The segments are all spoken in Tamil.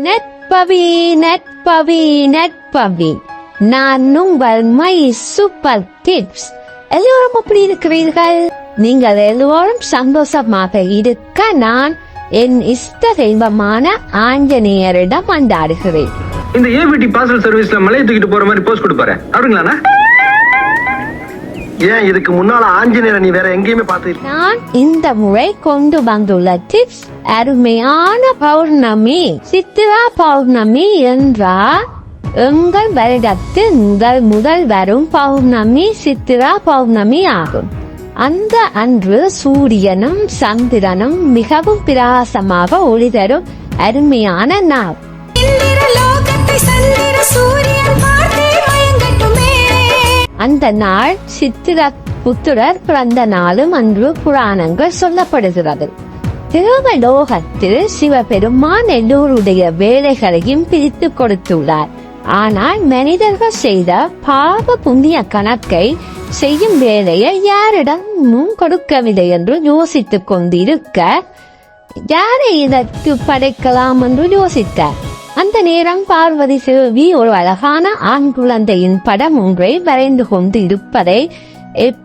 நட்பவி நட்பவி நட்பவி, நான் உங்கள் மை சூப்பர் டிப்ஸ். எல்லோரும் எப்படி இருக்கிறீர்கள்? நீங்கள் எல்லோரும் சந்தோஷமாக இருக்க நான் என் இஷ்ட தெய்வமான ஆஞ்சநேயரிடம் கொண்டாடுகிறேன். இந்த ஏபிடி பார்சல் சர்வீஸ்ல மலையை தூக்கிட்டு போற மாதிரி போஸ்ட் கொடுப்பாரு அவருங்களா? ஏன் இதுக்கு முன்னால ஆஞ்சநேயரை நீ வேற எங்கேயுமே பார்த்து? நான் இந்த முறை கொண்டு வந்துள்ள டிப்ஸ் அருமையான பௌர்ணமி, சித்திரா பௌர்ணமி என்றால் எங்கள் வருடத்தில் முதல் வரும் பௌர்ணமி சித்திரா பௌர்ணமி ஆகும். அந்த அன்று சூரியனும் சந்திரனும் மிகவும் பிரகாசமாக ஒளி தரும் அருமையான நாள். அந்த நாள் சித்திர புத்திரர் பிறந்த நாளும் அன்று புராணங்கள் சொல்லப்படுகிறது. தேவலோகத்தில் சிவபெருமான் எல்லோருடைய வேலைகளையும் பிரித்து கொடுத்துள்ளார். ஆனால் மனிதர்கள் செய்த பாவ புண்ணிய கணக்கை செய்யும் வேலையை யாரிடமும் கொடுக்கவில்லை என்று யோசித்துக் கொண்டிருக்க, யாரை இதற்கு படைக்கலாம் என்று யோசித்தார். அந்த நேரம் பார்வதி செல்வி ஒரு அழகான ஆண் குழந்தையின் படம் ஒன்றை வரைந்து கொண்டு இருப்பதை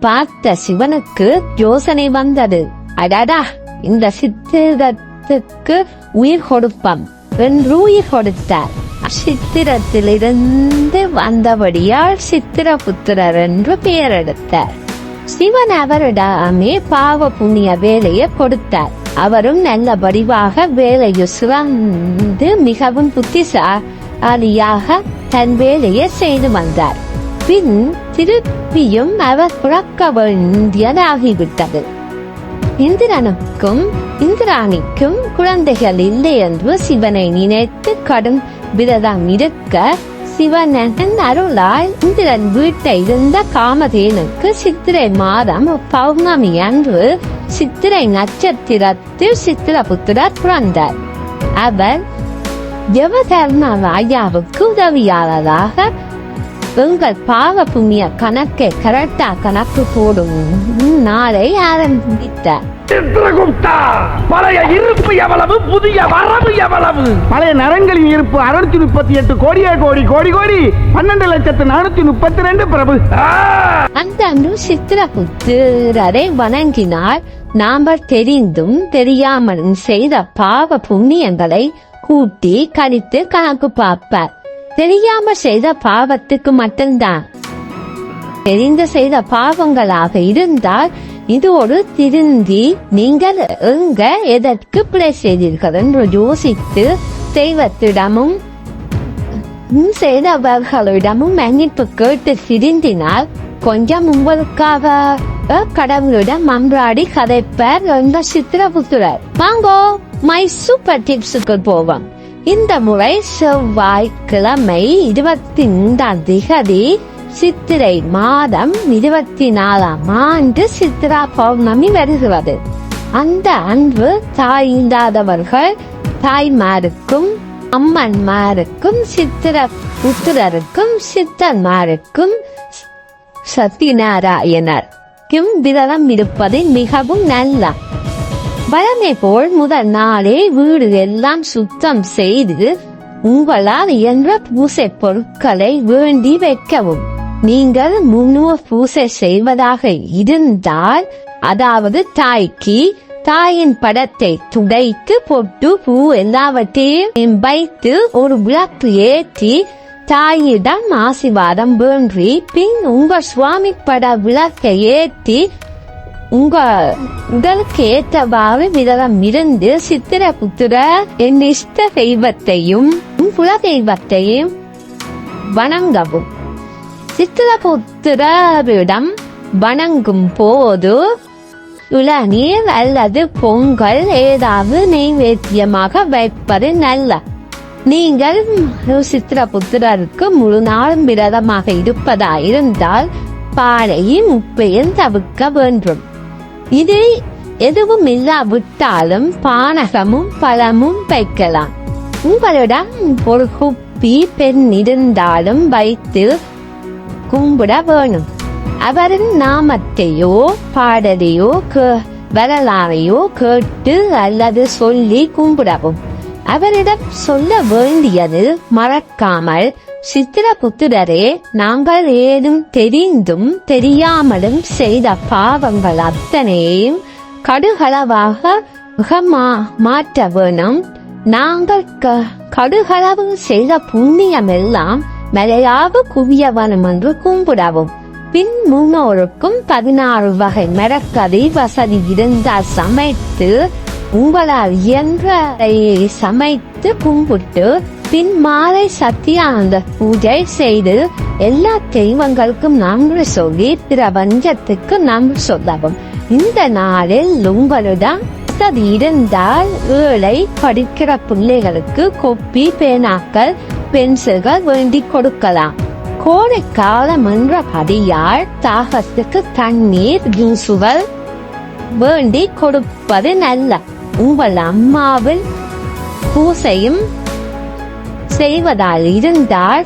பார்த்த சிவனுக்கு யோசனை வந்தது. அடடா, இந்த சித்திரத்துக்கு உயிர் கொடுப்பம் என்று உயிர் கொடுத்தார். சித்திரத்திலிருந்து வந்தபடியால் சித்திரபுத்திரர் என்று பெயரெடுத்தார். சிவன் அவரிடமே பாவ புண்ணிய வேலையை கொடுத்தார். அவரும் நல்ல வடிவாக வேலையை சிறந்து மிகவும் புத்திசாலியாக தன் வேலையை செய்து வந்தார். பின் திருப்பியும் அவர் பிறக்க வேண்டியதாகிவிட்டது. இந்திரனுக்கும் இந்திராணிக்கும் குழந்தைகள் இல்லை என்று சிவனை நினைத்து கடும் விரதம் இருக்க, சிவனின் அருளால் இந்திரன் வீட்டை இருந்த காமதேனுக்கு சித்திரை மாதம் பௌர்ணமி அன்று சித்திரை நட்சத்திரத்தில் சித்திரபுத்திரர் பிறந்தார். அவர் யமதர்மராஜாவுக்கு உதவியாளராக உங்கள் பாவ புண்ணிய கணக்கை கரெக்டா கணக்கு போடும் நாளை ஆரம்பித்தார். சித்திரகுப்தா, பழைய இருப்பு எவ்வளவு, புதிய வரவு எவ்வளவு? பழைய நரங்களின் இருப்பு 638 கோடியே கோடி கோடி கோடி 12,432 பிரபு. அந்த அன்று சித்திரபுத்திரரை வணங்கினால் நாம் தெரிந்தும் தெரியாமலும் செய்த பாவ புண்ணியங்களை கூட்டி கழித்து கணக்கு பார்ப்பார். தெரியாம செய்த பாவத்துக்கு மட்டும்தான். தெரிந்து செய்த பாவங்களாக இருந்தால் இது ஒரு திருந்தி நீங்கள் எங்க எதற்கு பிழை செய்தீர்கள் என்று யோசித்து தெய்வத்திடமும் செய்தவர்களிடமும் மன்னிப்பு கேட்டு திருந்தினால் கொஞ்சம் உங்களுக்காக கடவுளிடம் மன்றாடி கதைப்பார் என்ற சித்திரபுத்திரர். வாங்கோ மை சூப்பர் டிப்ஸுக்கு போவோம். இந்த முறை செவ்வாய்க்கிழமை 25 சித்திரை மாதம் 24ஆம் ஆண்டு சித்திரா பௌர்ணமி வருகிறது. அந்த அன்று தாய் இல்லாதவர்கள் தாய்மாருக்கும் அம்மன்மாருக்கும் சித்திர புத்திரருக்கும் சித்தன்மாருக்கும் சத்யநாராயணருக்கும் விரதம் இருப்பது மிகவும் நல்ல. வழமை போல் முதல் நாளே வீடு எல்லாம் சுத்தம் செய்து உங்களால் இயன்ற பூசை பொருட்களை வேண்டி வைக்கவும். நீங்கள் முன்னூறு பூசை செய்வதாக இருந்தால், அதாவது தாய்க்கு தாயின் படத்தை துடைத்து பொட்டு பூ எல்லாவற்றையும் வைத்து ஒரு விளக்கு ஏற்றி தாயிடம் ஆசீர்வாதம் வேண்டி பின் உங்க சுவாமி பட விளக்கை ஏற்றி உங்க உடலுக்கு ஏற்றவாறு விரதம் இருந்து சித்திரபுத்திர என் இஷ்ட தெய்வத்தையும் குல தெய்வத்தையும் வணங்கவும். சித்திரபுத்திரரிடம் வணங்கும் போது இளநீர் அல்லது பொங்கல் ஏதாவது நைவேத்தியமாக வைப்பது நல்ல. நீங்கள் சித்திரபுத்திரருக்கு முழு நாளும் விரதமாக இருப்பதாயிருந்தால் பாலையும் உப்பையும் தவிர்க்க வேண்டும். இது எதுவும் இல்லாவிட்டாலும் பானகமும் பழமும் வைக்கலாம். உங்களிடம் ஒரு குப்பி பெண் இருந்தாலும் வைத்து கும்பிட வேணும். அவரின் நாமத்தையோ பாடலையோ வரலாறையோ கேட்டு அல்லது சொல்லி கும்பிடவும். அவரிடம் சொல்ல வேண்டியது மறக்காமல், சித்திரபுத்திரரே, நாங்கள் ஏதும் தெரிந்தும் தெரியாமலும் செய்த பாவங்கள் அத்தனையும் கடுகளவாக மாற்ற வேணும். நாங்கள் கடுகளவு செய்த புண்ணியம் எல்லாம் மலையாக குவிய வேணும் என்று கும்பிடவும். பின் முன்னோருக்கும் 16 வகை மரக்கறி வசதி இருந்தால் சமைத்து, உங்களால் இயன்ற சமைத்து கும்பிட்டு, பின் மாலை சத்தியானந்த பூஜை செய்து எல்லா தெய்வங்களுக்கும் நன்றி சொல்லி பிரபஞ்சத்துக்கு நன்றி சொல்லவும். இந்த நாளில் உங்களிடம் வசதி இருந்தால் ஏழை படிக்கிற பிள்ளைகளுக்கு கொப்பி, பேனாக்கள், பென்சில்கள் வேண்டி கொடுக்கலாம். கோடைக்காலம் என்ற படியால் தாகத்துக்கு தண்ணீர், ஜூசுகள் வேண்டி கொடுப்பது நல்ல. உங்கள் அம்மாவில் பூசையும் செய்வதால் இருந்தால்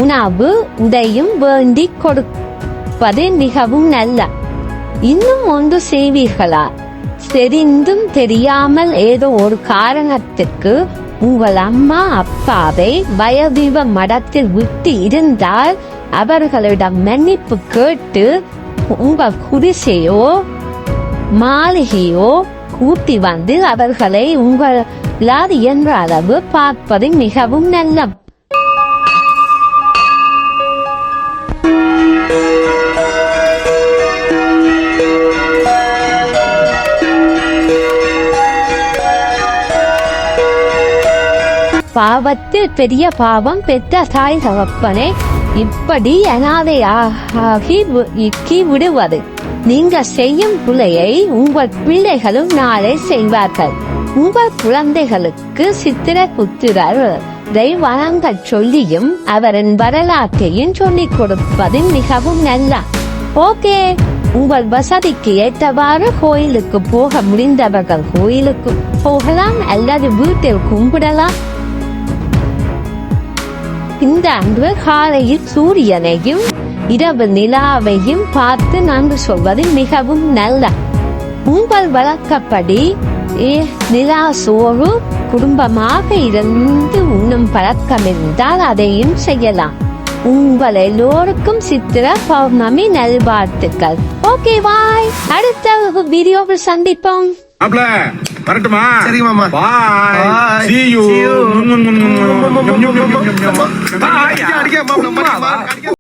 உணவு, உடையும் வேண்டி கொடுப்பது மிகவும் நல்ல. இன்னும் ஒன்று செய்வீர்களா? தெரிந்தும் தெரியாமல் ஏதோ ஒரு காரணத்துக்கு உங்கள் அம்மா அப்பாவை வயோதிப மடத்தில் விட்டு இருந்தால் அவர்களிடம் மன்னிப்பு கேட்டு உங்கள் குடிசையோ மாளிகையோ கூட்டி வந்து அவர்களை உங்களால் இயன்ற அளவு பார்ப்பது மிகவும் நல்ல. பாவத்தில் பெரிய பாவம் பெற்ற தாய் தகப்பனை இப்படி அனாதையாகி விடுவது. நீங்க செய்யும் பிள்ளையை உங்கள் பிள்ளைகளும் நாளை செய்வார்கள். உங்கள் குழந்தைகளுக்கு சித்திரபுத்திரரை வணங்க சொல்லியும் அவரின் வரலாற்றையும் சொல்லிக் கொடுப்பது மிகவும் நல்ல. ஓகே, உங்கள் வசதிக்கு ஏற்றவாறு கோயிலுக்கு போக முடிந்தவர்கள் கோயிலுக்கு போகலாம், அல்லது வீட்டில் கும்பிடலாம். இந்த அன்று காலையில் சூரியனையும் இரவு நிலாவையும் பார்த்து நன்றி சொல்வது மிகவும் நல்ல. உங்கள் வழக்கப்படி நிலா சோறு குடும்பமாக இருந்து உண்ணும் பழக்கம் இருந்தால் அதையும் செய்யலாம். உங்கள் எல்லோருக்கும் சித்திர பௌர்ணமி நல்வாழ்த்துக்கள். ஓகே, பாய். அடுத்த வீடியோவில் சந்திப்போம். வரட்டுமா? சரி மாமா. Bye. See you. அடிக்க